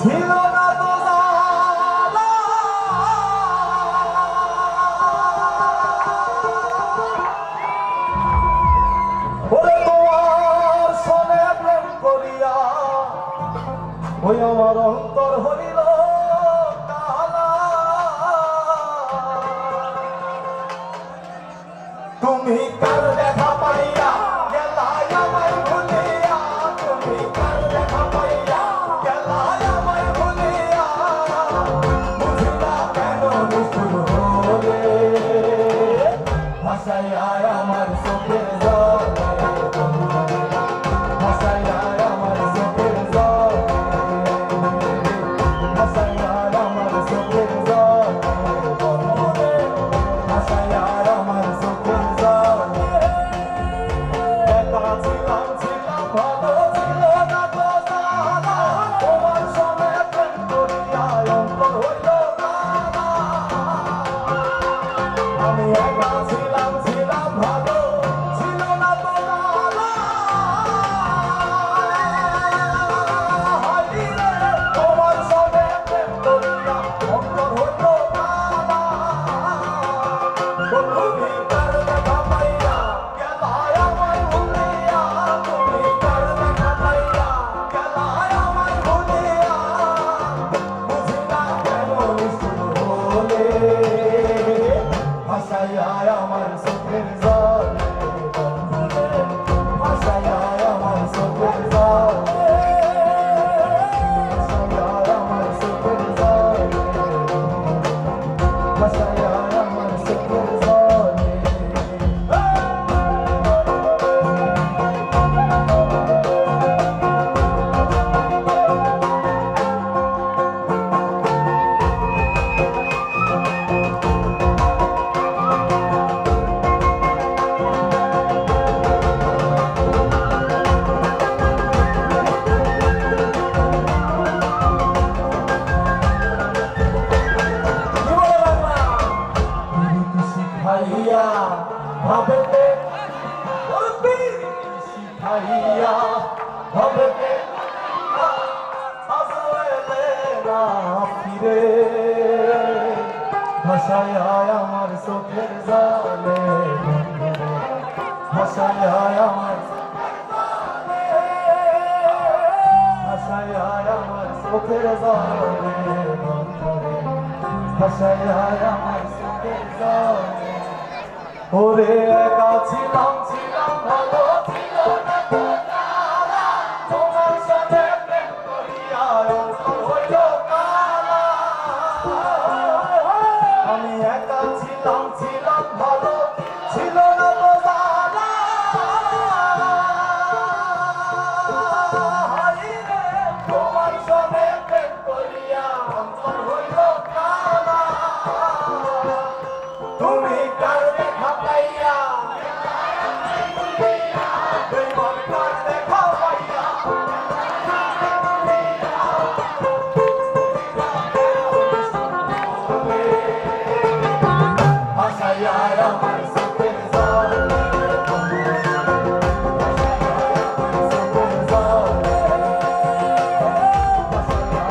ছিল না তো জানা, ওরে তোমার সনে প্রেম করিয়া ওই আমার অন্তর হইল কালা। তুমি কার দেখা পাইয়া গেলাই আমায় ভুলিয়া, তুমি কার দেখা পাইয়া গেলাই আমায় ভুলিয়া, বুঝিলা কেন নিষ্ঠুর হলে ভাসাইয়া আমার চোখের জলে, ভাসাইয়া আমার চোখের জলে, ভাসাইয়া আমার চোখের জলে, ভাসাইয়া আমার চোখের জলে। একা ছিলাম ছিলাম ভালো, ছিল না তো জানা, তোমার সঙ্গে প্রেম করিয়া অন্তর হইল কালা। আমি একা ছিলাম ছিলাম ভালো, ছিল না তো জানা, হাইরে তোমার সঙ্গে প্রেম করিয়া অন্তর হইল কালা। তুমি কার দেখা পাইয়া গেলাই আমায় ভুলিয়া, তুমি কার দেখা পাইয়া গেলাই আমায় ভুলিয়া, বুঝিলা কেন নিষ্ঠুর হলে ভাসাইয়া আমার চোখের জলে, ভাসাইয়া আমার চোখের জলে, ভাসাইয়া আমার চোখের জলে, ভাসাইয়া আমার চোখের জলে। শিখাইয়া ভাবেতে শিখাইয়া ভাবেতে আসলে না ফিরে, ভাসাইয়া আমার চোখের জলে, ভাসাইয়া আমার, ভাসাইয়া আমার চোখের জলে, ভাসাইয়া আমার চোখের জলে। ওরে একা ছিলাম ছিলাম ভালো, ছিল না তো জানা, তোমার সাথে প্রেম করিয়া অন্তর হইল কালা। আমি একা ছিলাম ছিলাম ভালো, ছিল না তো জানা, হাইরে তোমার সাথে প্রেম করিয়া অন্তর হইল কালা। তুমি কার দেখা পাইয়া বেঈমান কার দেখা পাইয়া, ভাসাইয়া আমার চোখের জলে, ভাসাইয়া আমার চোখের জলে, ভাসাইয়া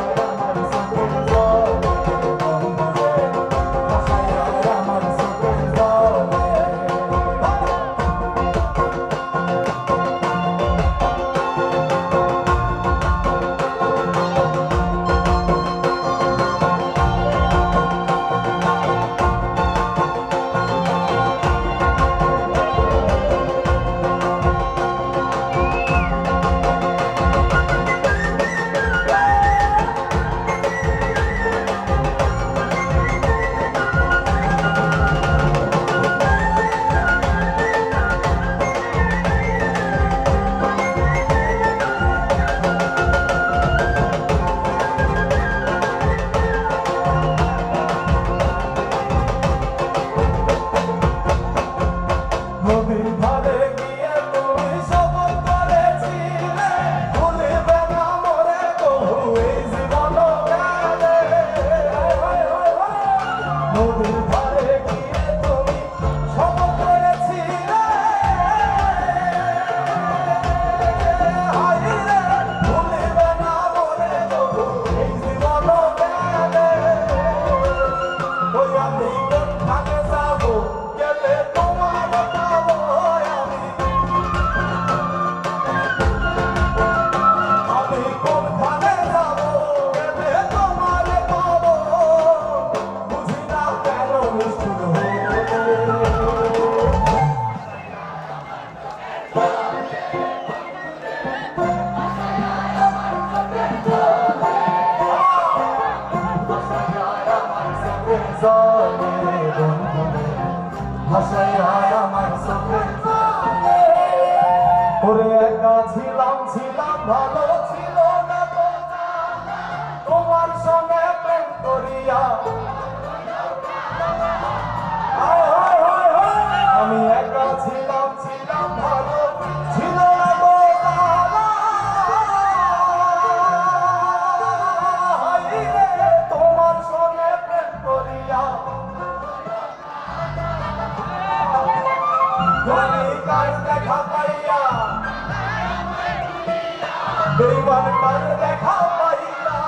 দেখা পাইয়া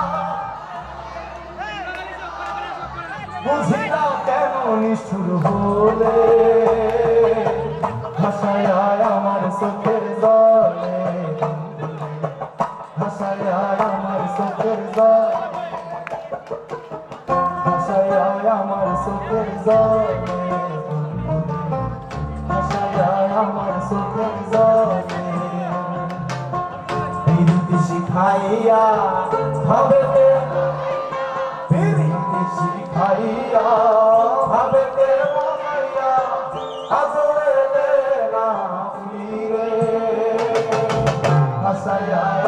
বুঝি না কেন নিষ্ঠুর বলে ভাষায় আমার চোখের জলে ভাষায় আমার চোখের জলে ভাষায় আমার চোখের জলে ভাষায় আমার চোখের জলে পিরিতি শিখাইয়া ভাবেতে পিরিতি শিখাইয়া ভাবেতে মনাইয়া আজরে দে না ফিরে ভাষায়